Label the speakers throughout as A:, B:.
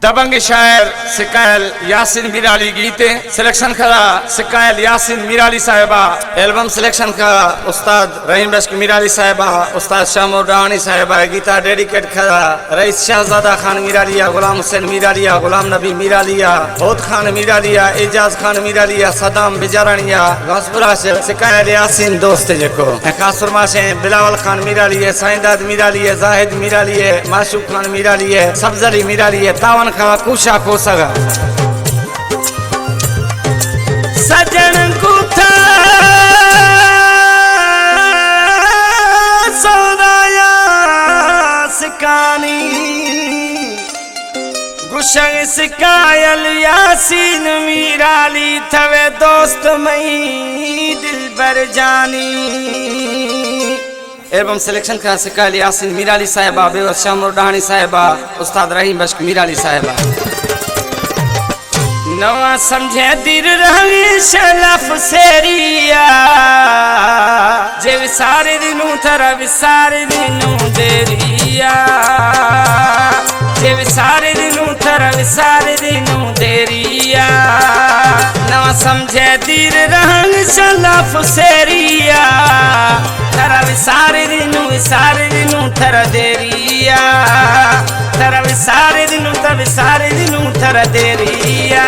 A: दबंग शायर सिकायल यासिन मीराली गीते सिलेक्शन करा सिकायल यासिन मीराली साहिबा एल्बम सिलेक्शन का उस्ताद रहीम बख्श मीराली साहिबा उस्ताद शामो डानी साहिबा गीता डेडिकेट करा रईस शहजादा खान मीरालिया गुलाम हुसैन मीरालिया गुलाम नबी मीरालिया बहुत खान मीरालिया एजाज खान मीरालिया सदाम बिजारानिया गौसपुरा से सिकायल यासिन दोस्त जेको खासुरमा से बिलावल खान मीरालिया साइंदाद मीरालिया जाहिद मीरालिया माशूक खान मीरालिया सब्जली मीरालिया तावन का कुशा को सगा सजन को था सौदाया सिकानी गुशंग सिकायल यासीन मीराली थवे दोस्त मई दिल बर जानी एल्बम सिलेक्शन का सिकायल यासिन मीराली साहिबा बेवस शामो डानी साहिबा उस्ताद रहीम बख्श मीराली साहिबा नवा समझे दिल रंगी शलफ सेरिया जे विसारे दिनू थरा विसारे दिनू देरिया जे विसारे दिनू थरा विसारे दिनू देरिया नवा समझे दिल रंग शलफ सेरिया थरा विसारे दिनू थरा देरिया थरा विसारे दिनू थरा देरिया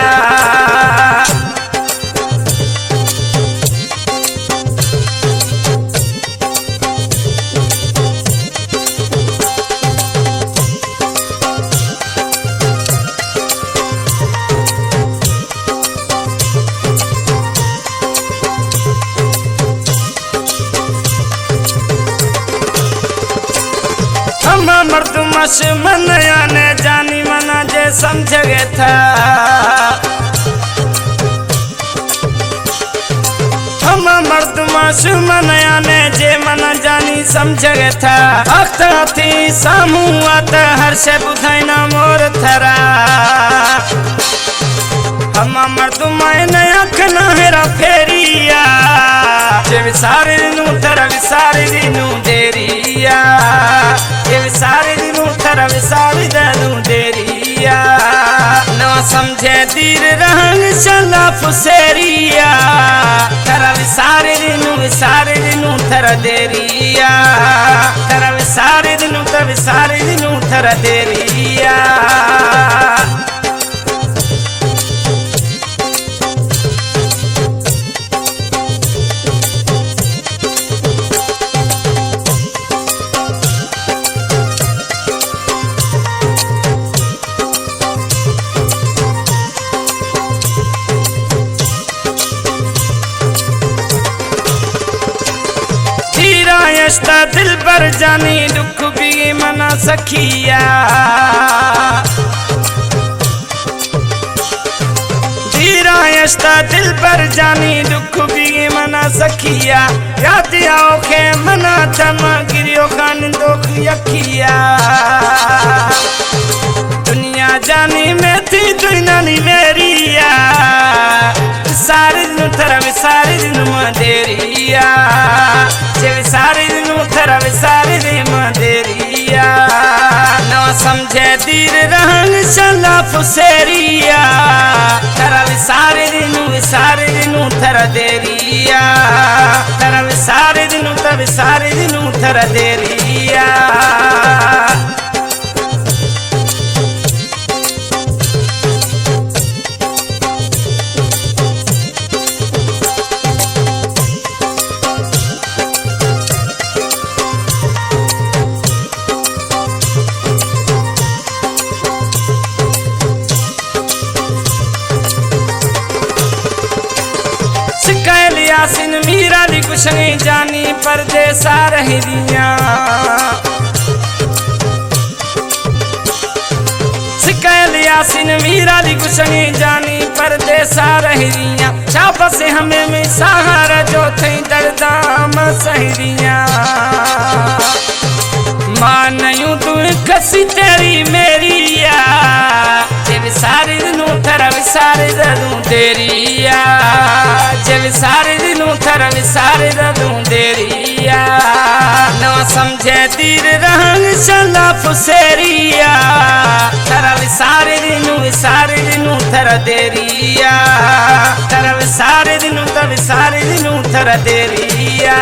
A: मर्द मश मनया ने जानी मना जे समझ गए था हम मर्द मश मनया ने जे मना जानी समझ गए था अख्त थी सामूआत हर शे बुधाइना मोर थरा हम मर्द मैंने अख न हेरा फेरिया जे विसारे दिनू थरा विसारे दिनू देरिया विसारे दिनू थरा विसारे दिनू देरिया नवा समझे दीर रंग चला फुसेरिया थरा विसारे दिनू थरा देरिया थरा विसारे दिनू थरा देरिया यस्ता दिल पर जानी दुख भी मना सखिया धीरा यस्ता दिल पर जानी दुख भी मना सखिया याद आओ के मना थमा गिरियो खान दुख यखिया दुनिया जानी में थी दुनिया मेरिया सारे दिन थरा विसारे दिन मदेरिया जे विसारे दिन थरा विसारे दिन मदेरिया नवा समझे दीर रंग चला फुसेरिया थरा विसारे दिन थरा देरिया थरा विसारे दिन थरा देरिया यासिन मीराली कुशंगे जानी परदेसा रही दिया सिकायल यासिन मीराली कुशंगे जानी परदेसा रही दिया चाप से हमें में सहारा जो थे दर्दाम सहिरिया मानयूं तू कसी तेरी मेरिया जे विसारे दिनू थरा विसारे दू देरिया जे विसारे दिनू थरा विसारे दू देरिया नवा समझे दीर रंग चला फुसेरिया थरा विसारे दिनू थर तेरिया तर विसारे दिनू थर तेरिया